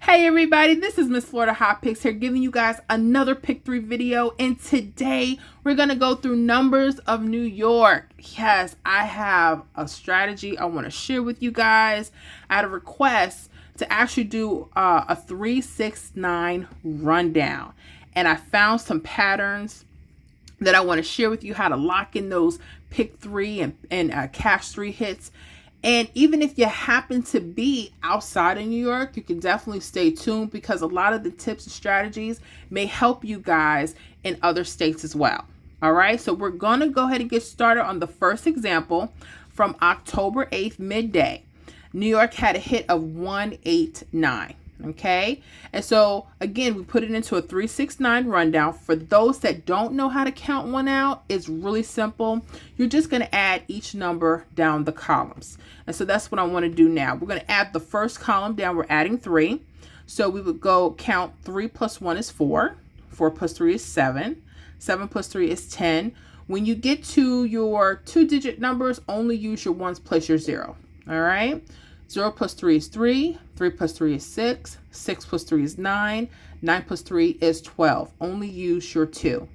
Hey everybody, this is Miss Florida Hot Picks here giving you guys another pick 3 video, and today we're going to go through numbers of New York. Yes, I have a strategy I want to share with you guys. I had a request to actually do a 369 rundown, and I found some patterns that I want to share with you, how to lock in those pick 3 and cash 3 hits. And even if you happen to be outside of New York, you can definitely stay tuned because a lot of the tips and strategies may help you guys in other states as well. All right, so we're going to go ahead and get started on the first example from October 8th, midday. New York had a hit of 189. Okay, and so again, we put it into a 369 rundown. For those that don't know how to count one out, it's really simple. You're just going to add each number down the columns, and so that's what I want to do now. We're going to add the first column down. We're adding 3, so we would go count 3 plus 1 is 4, 4 plus 3 is 7, 7 plus 3 is 10. When you get to your 2-digit numbers, only use your ones plus your 0. All right. 0 plus 3 is 3, 3 plus 3 is 6, 6 plus 3 is 9, 9 plus 3 is 12. Only use your 2.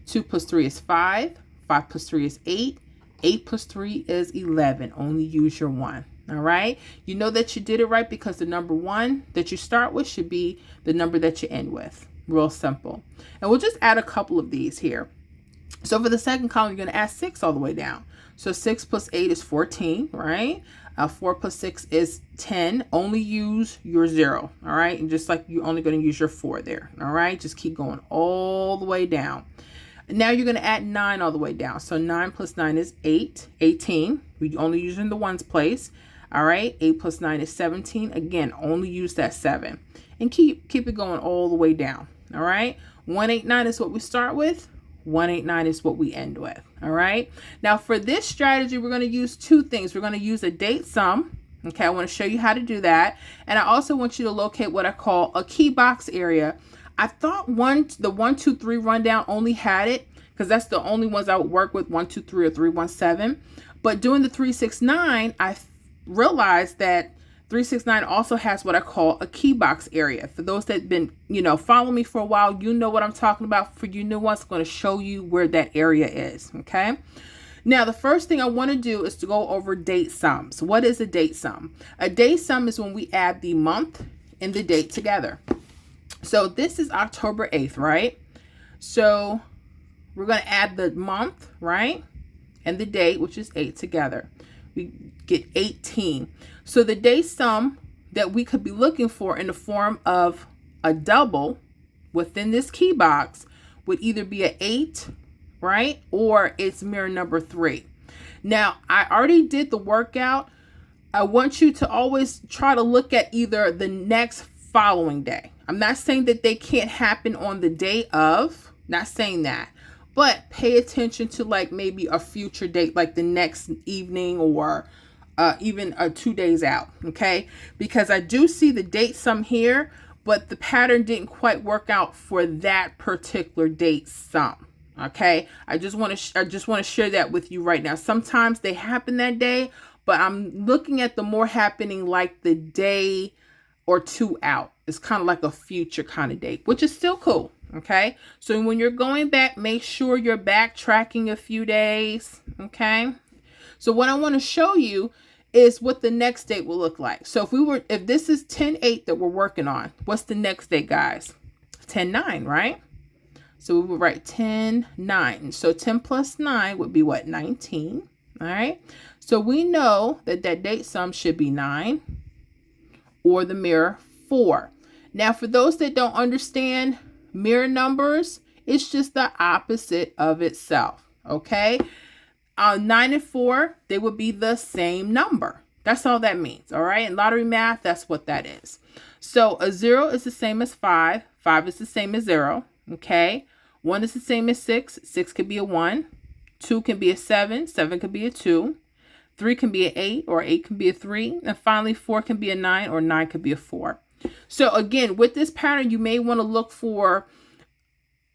2 plus 3 is 5, 5 plus 3 is 8, 8 plus 3 is 11. Only use your 1. All right? You know that you did it right because the number 1 that you start with should be the number that you end with. Real simple. And we'll just add a couple of these here. So for the second column, you're going to add 6 all the way down. So 6 plus 8 is 14, right? 4 plus 6 is 10. Only use your 0, all right? And just like you're only going to use your 4 there, all right? Just keep going all the way down. Now you're going to add 9 all the way down. So 9 plus 9 is 18. We only use in the ones place, all right? 8 plus 9 is 17. Again, only use that 7. And keep it going all the way down, all right? 189 is what we start with. 189 is what we end with. All right. Now for this strategy, we're going to use 2 things. We're going to use a date sum. Okay. I want to show you how to do that. And I also want you to locate what I call a key box area. I thought the 1, 2, 3 rundown only had it because that's the only ones I would work with, 1, 2, 3 or 3, 1, 7. But doing the 369, I realized that 369 also has what I call a key box area. For those that have been, follow me for a while, you know what I'm talking about. For you new ones, I'm going to show you where that area is. Okay. Now, the first thing I want to do is to go over date sums. What is a date sum? A date sum is when we add the month and the date together. So this is October 8th, right? So we're going to add the month, right? And the date, which is 8 together. We get 18. So the day sum that we could be looking for in the form of a double within this key box would either be an 8, right? Or it's mirror number 3. Now, I already did the workout. I want you to always try to look at either the next following day. I'm not saying that they can't happen on the day of, not saying that. But pay attention to like maybe a future date, like the next evening or even 2 days out, okay? Because I do see the date sum here, but the pattern didn't quite work out for that particular date sum, okay? I just want to share that with you right now. Sometimes they happen that day, but I'm looking at the more happening like the day or 2 out. It's kind of like a future kind of date, which is still cool. Okay, so when you're going back, make sure you're backtracking a few days. Okay, so what I want to show you is what the next date will look like. So if this is 10/8 that we're working on, what's the next date, guys? 10/9, right? So we would write 10/9. So 10 plus 9 would be what? 19. All right. So we know that that date sum should be 9 or the mirror 4. Now, for those that don't understand mirror numbers, it's just the opposite of itself. Okay. 9 and 4, they would be the same number. That's all that means. All right. In lottery math, that's what that is. So a 0 is the same as 5. 5 is the same as 0. Okay. 1 is the same as 6. 6 could be a 1. 2 can be a 7. 7 could be a 2. 3 can be an 8, or 8 can be a 3. And finally, 4 can be a 9, or 9 could be a 4. So again, with this pattern, you may want to look for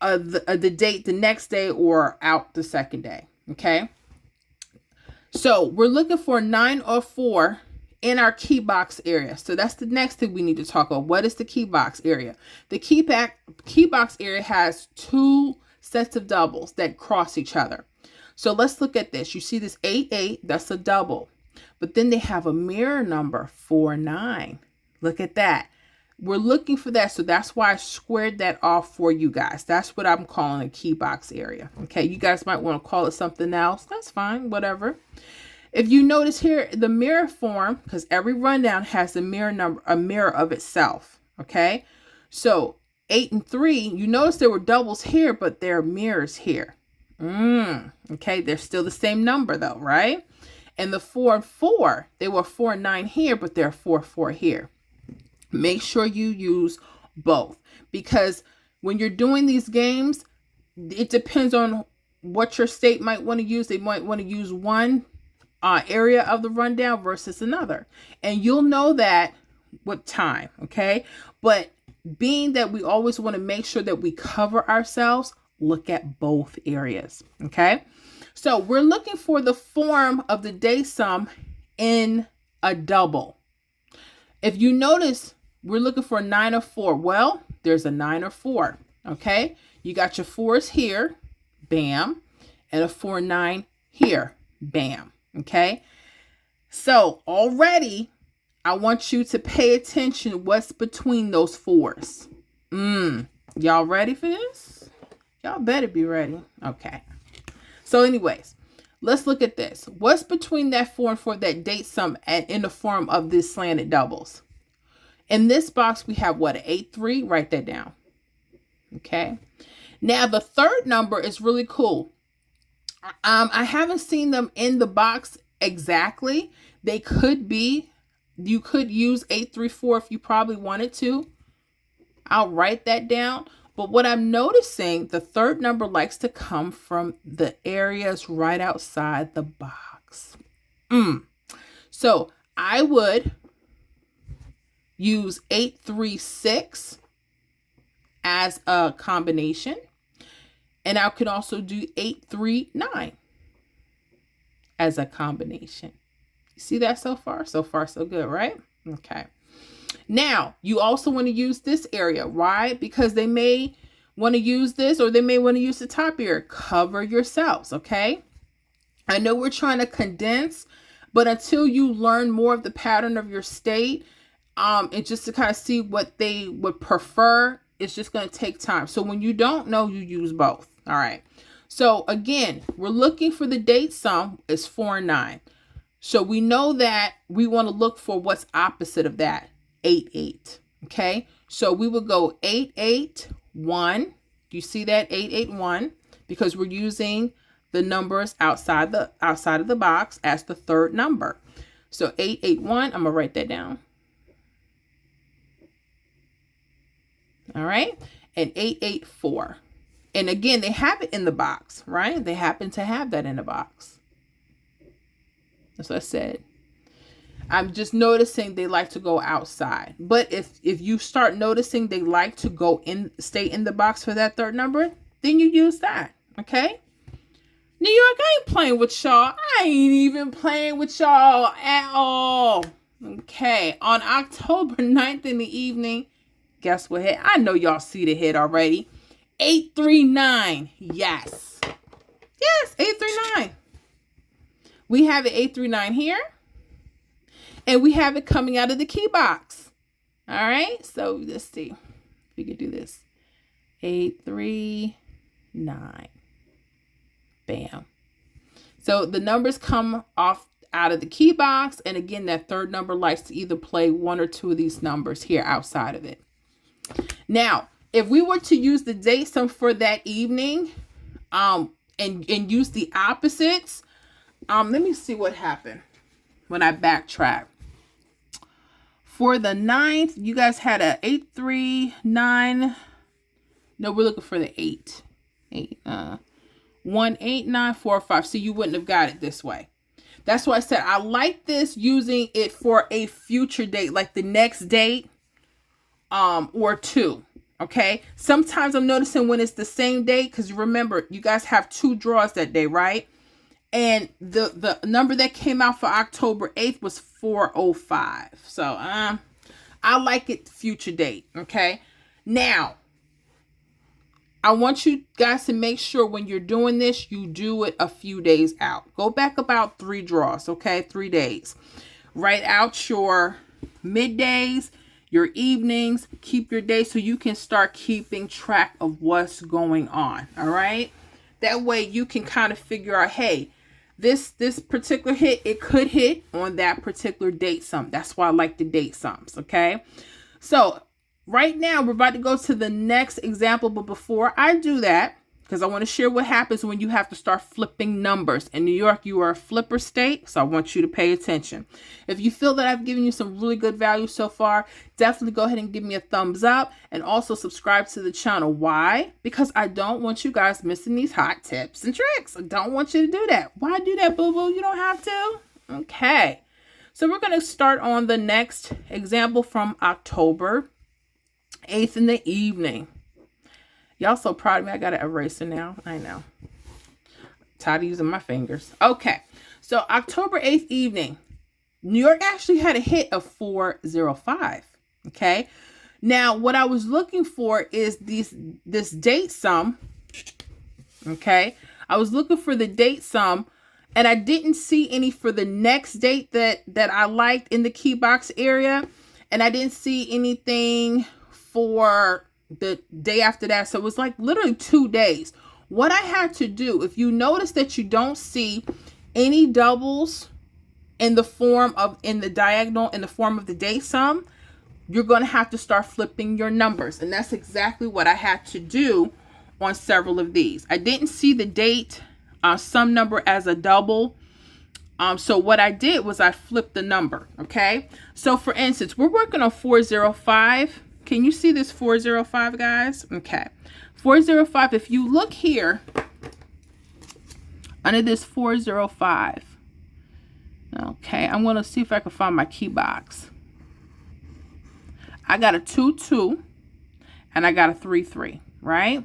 the date the next day or out the second day. Okay. So we're looking for 9 or 4 in our key box area. So that's the next thing we need to talk about. What is the key box area? The key box area has two sets of doubles that cross each other. So let's look at this. You see this 8, 8, that's a double. But then they have a mirror number, 4, 9. Look at that. We're looking for that. So that's why I squared that off for you guys. That's what I'm calling a key box area. Okay, you guys might want to call it something else. That's fine, whatever. If you notice here, the mirror form, because every rundown has a mirror number, a mirror of itself. Okay, so 8 and 3, you notice there were doubles here, but there are mirrors here. Okay, they're still the same number though, right? And the 4 and 4, they were 4 and 9 here, but they're 4, 4 here. Make sure you use both, because when you're doing these games, it depends on what your state might want to use. They might want to use one area of the rundown versus another. And you'll know that with time, okay? But being that we always want to make sure that we cover ourselves, look at both areas, okay? So we're looking for the form of the day sum in a double. If you notice, we're looking for a 9 or 4. Well, there's a 9 or 4, okay? You got your 4s here, bam, and a 4, 9 here, bam. Okay, so already I want you to pay attention what's between those 4s. Y'all ready for this? Y'all better be ready. Okay, so anyways, let's look at this. What's between that 4 and 4 that date sum in the form of this slanted doubles? In this box, we have what, an 8, 3? Write that down. Okay, now the third number is really cool. I haven't seen them in the box exactly. They could be, you could use 8, 3, 4 if you probably wanted to. I'll write that down. But what I'm noticing, the third number likes to come from the areas right outside the box. So I would use 8, 3, 6 as a combination. And I could also do 8, 3, 9 as a combination. You see that so far? So far, so good, right? Okay. Now, you also want to use this area. Why? Because they may want to use this, or they may want to use the top area. Cover yourselves, okay? I know we're trying to condense, but until you learn more of the pattern of your state, and just to kind of see what they would prefer, it's just going to take time. So when you don't know, you use both. All right. So again, we're looking for the date sum is 4 and 9. So we know that we want to look for what's opposite of that, 8, 8. Okay. So we would go 8, 8, 1. You see that 8, 8, 1, because we're using the numbers outside of the box as the third number. So 8, 8, 1, I'm going to write that down. All right. And 8, 8, 4. And again, they have it in the box, right? They happen to have that in the box. That's what I said. I'm just noticing they like to go outside. But if you start noticing they like to go in, stay in the box for that third number, then you use that. Okay. New York, I ain't playing with y'all. I ain't even playing with y'all at all. Okay. On October 9th in the evening, guess what hit? I know y'all see the hit already. 839. Yes. Yes, 839. We have it 839 here. And we have it coming out of the key box. All right. So let's see if we can do this. 839. Bam. So the numbers come off out of the key box. And again, that third number likes to either play one or two of these numbers here outside of it. Now, if we were to use the date sum for that evening, and use the opposites, let me see what happened when I backtrack. For the 9th, you guys had a 8, 3, 9. No, we're looking for the 8. 1, 8, 9, 4, 5. So you wouldn't have got it this way. That's why I said I like this, using it for a future date, like the next date, or two. Okay. Sometimes I'm noticing when it's the same day, because remember, you guys have two draws that day, right? And the number that came out for October 8th was 405. So I like it future date. Okay. Now, I want you guys to make sure when you're doing this, you do it a few days out. Go back about 3 draws. Okay. 3 days. Write out your middays, your evenings, keep your days so you can start keeping track of what's going on. All right. That way you can kind of figure out, hey, this particular hit, it could hit on that particular date sum. That's why I like the date sums. Okay. So right now we're about to go to the next example. But before I do that, because I want to share what happens when you have to start flipping numbers. In New York, you are a flipper state, so I want you to pay attention. If you feel that I've given you some really good value so far, definitely go ahead and give me a thumbs up and also subscribe to the channel. Why? Because I don't want you guys missing these hot tips and tricks. I don't want you to do that. Why do that, boo-boo? You don't have to. Okay. So we're going to start on the next example from October 8th in the evening. Y'all so proud of me. I got an eraser now. I know. Tired of using my fingers. Okay. So October 8th evening, New York actually had a hit of 405. Okay. Now, what I was looking for is this date sum. Okay. I was looking for the date sum and I didn't see any for the next date that I liked in the key box area. And I didn't see anything for the day after that. So it was like literally 2 days. What I had to do, if you notice that you don't see any doubles in the form of, in the diagonal, in the form of the date sum, you're going to have to start flipping your numbers. And that's exactly what I had to do on several of these. I didn't see the date sum number as a double. So what I did was I flipped the number. Okay. So for instance, we're working on 405. Can you see this 405, guys? Okay. 405, if you look here under this 405. Okay, I'm going to see if I can find my key box. I got a 2-2 and I got a 3-3, right?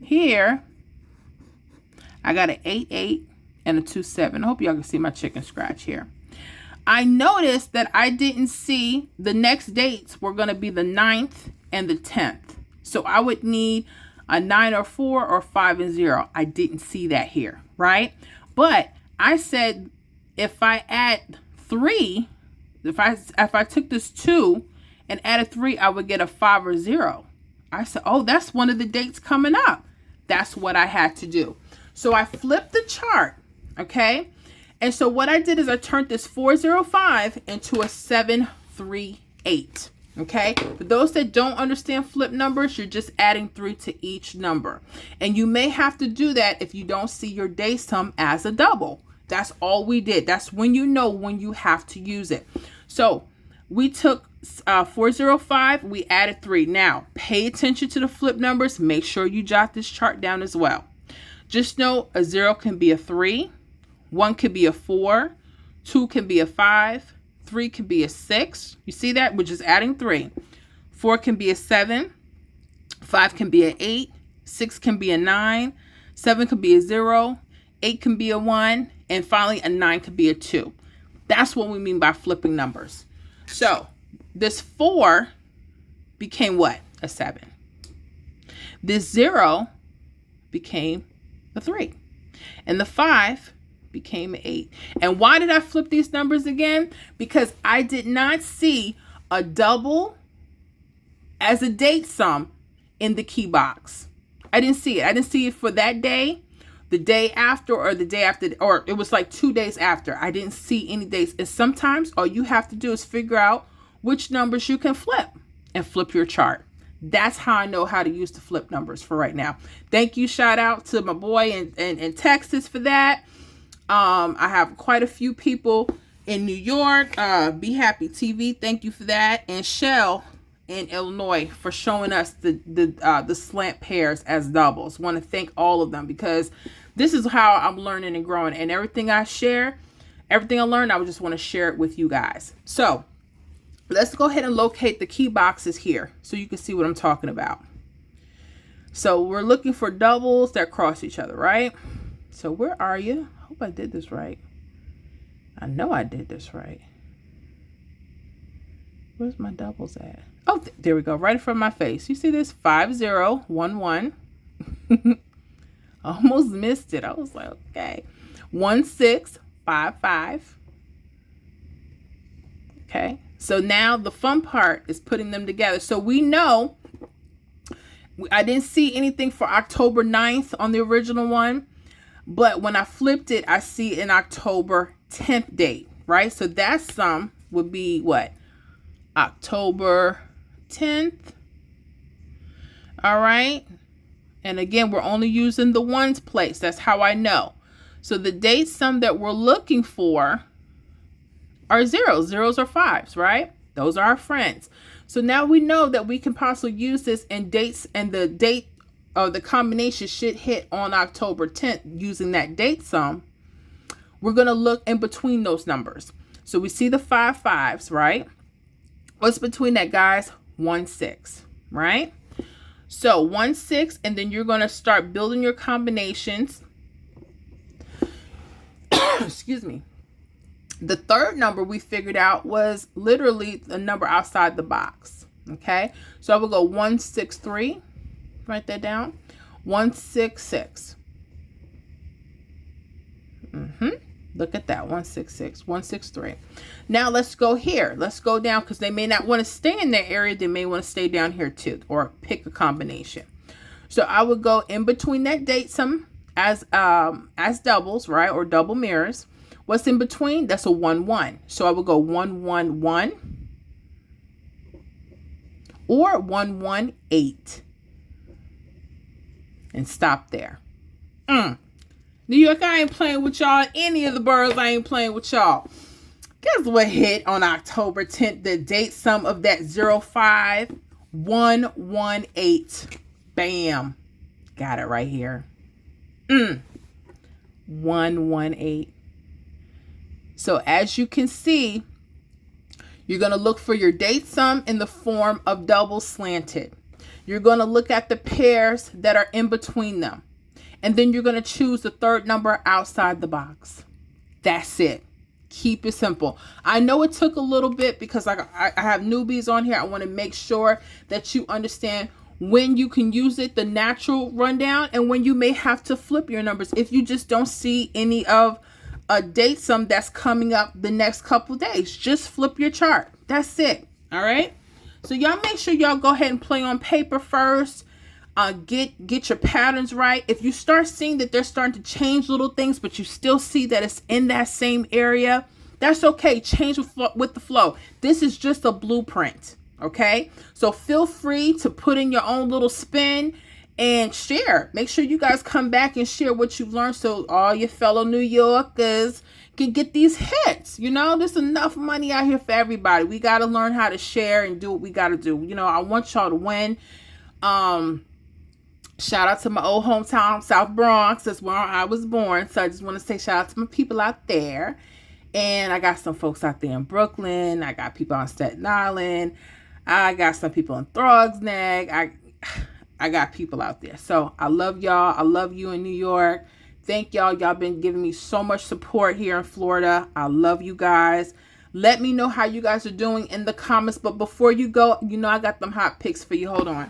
Here, I got an 8-8 and a 2-7. I hope y'all can see my chicken scratch here. I noticed that I didn't see the next dates were going to be the 9th and the 10th. So I would need a 9 or 4 or 5 and 0. I didn't see that here, right? But I said if I add 3, if I took this 2 and added 3, I would get a 5 or 0. I said, oh, that's one of the dates coming up. That's what I had to do. So I flipped the chart, okay? And so what I did is I turned this 405 into a 738. Okay. For those that don't understand flip numbers, you're just adding 3 to each number. And you may have to do that if you don't see your day sum as a double. That's all we did. That's when you know when you have to use it. So we took 405, we added 3. Now pay attention to the flip numbers. Make sure you jot this chart down as well. Just know a 0 can be a 3. 1 could be a 4, 2 can be a 5, 3 can be a 6. You see that? We're just adding 3. 4 can be a 7, 5 can be an 8, 6 can be a 9, 7 can be a 0, 8 can be a 1, and finally a 9 could be a 2. That's what we mean by flipping numbers. So this 4 became what? A 7. This 0 became a 3. And the 5 became an 8. And why did I flip these numbers again? Because I did not see a double as a date sum in the key box. I didn't see it. I didn't see it for that day, the day after, or the day after, or it was like 2 days after. I didn't see any dates. And sometimes all you have to do is figure out which numbers you can flip and flip your chart. That's how I know how to use the flip numbers for right now. Thank you. Shout out to my boy in Texas for that. I have quite a few people in New York. Be Happy TV. Thank you for that. And Shell in Illinois for showing us the slant pairs as doubles. Want to thank all of them because this is how I'm learning and growing. And everything I share, everything I learned, I would just want to share it with you guys. So let's go ahead and locate the key boxes here so you can see what I'm talking about. So we're looking for doubles that cross each other, right? So where are you? hope I did this right. I know I did this right. Where's my doubles at? Oh, there we go. Right in front of my face. You see this? 5011. Almost missed it. I was like, okay. 1655. Okay. So now the fun part is putting them together. So we know, I didn't see anything for October 9th on the original one, but when I flipped it, I see an October 10th date, right? So that sum would be what? October 10th. All right. And again, we're only using the ones place. That's how I know. So the date sum that we're looking for are zeros. Zeros are fives, right? Those are our friends. So now we know that we can possibly use this in dates, and the date of the combination should hit on October 10th using that date sum. We're going to look in between those numbers. So we see the 5 5s, right? What's between that, guys? 1 6, right? So 1 6, and then you're going to start building your combinations. Excuse me. The third number we figured out was literally the number outside the box. Okay. So I will go 1 6 3. Write that down. 1 6 6. Look at that. 1 6 6. 1 6 3. Now let's go here. Let's go down, because they may not want to stay in that area. They may want to stay down here too, or pick a combination. So I would go in between that date sum as doubles, right? Or double mirrors. What's in between? That's a 1 1. So I would go 1 1 1 or 1 1 8 and stop there. New York, I ain't playing with y'all. Any of the birds, I ain't playing with y'all. Guess what hit on October 10th? The date sum of that 05118. Bam. Got it right here. 118. So as you can see, you're going to look for your date sum in the form of double slanted. You're going to look at the pairs that are in between them. And then you're going to choose the third number outside the box. That's it. Keep it simple. I know it took a little bit because I have newbies on here. I want to make sure that you understand when you can use it, the natural rundown, and when you may have to flip your numbers if you just don't see any of a date sum that's coming up the next couple days. Just flip your chart. That's it. All right. So y'all make sure y'all go ahead and play on paper first. Get your patterns right. If you start seeing that they're starting to change little things, but you still see that it's in that same area, that's okay. Change with the flow. This is just a blueprint. Okay. So feel free to put in your own little spin and share. Make sure you guys come back and share what you've learned, so all your fellow New Yorkers can get these hits. You know, there's enough money out here for everybody. We got to learn how to share and do what we got to do. You know, I want y'all to win. Shout out to my old hometown, South Bronx. That's where I was born. So I just want to say shout out to my people out there. And I got some folks out there in Brooklyn. I got people on Staten Island. I got some people in Throgs Neck. I got people out there. So I love y'all. I love you in New York. Thank y'all. Y'all been giving me so much support here in Florida. I love you guys. Let me know how you guys are doing in the comments. But before you go, you know I got them hot picks for you. Hold on.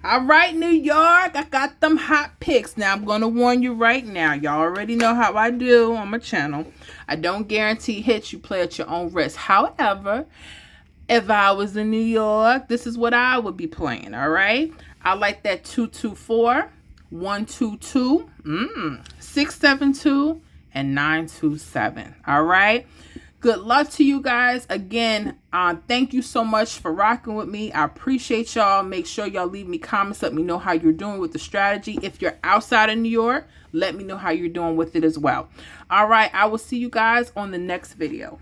All right, New York. I got them hot picks. Now, I'm going to warn you right now. Y'all already know how I do on my channel. I don't guarantee hits. You play at your own risk. However, if I was in New York, this is what I would be playing, all right? I like that 224, 122, 672, and 927, all right? Good luck to you guys. Again, thank you so much for rocking with me. I appreciate y'all. Make sure y'all leave me comments. Let me know how you're doing with the strategy. If you're outside of New York, let me know how you're doing with it as well. All right, I will see you guys on the next video.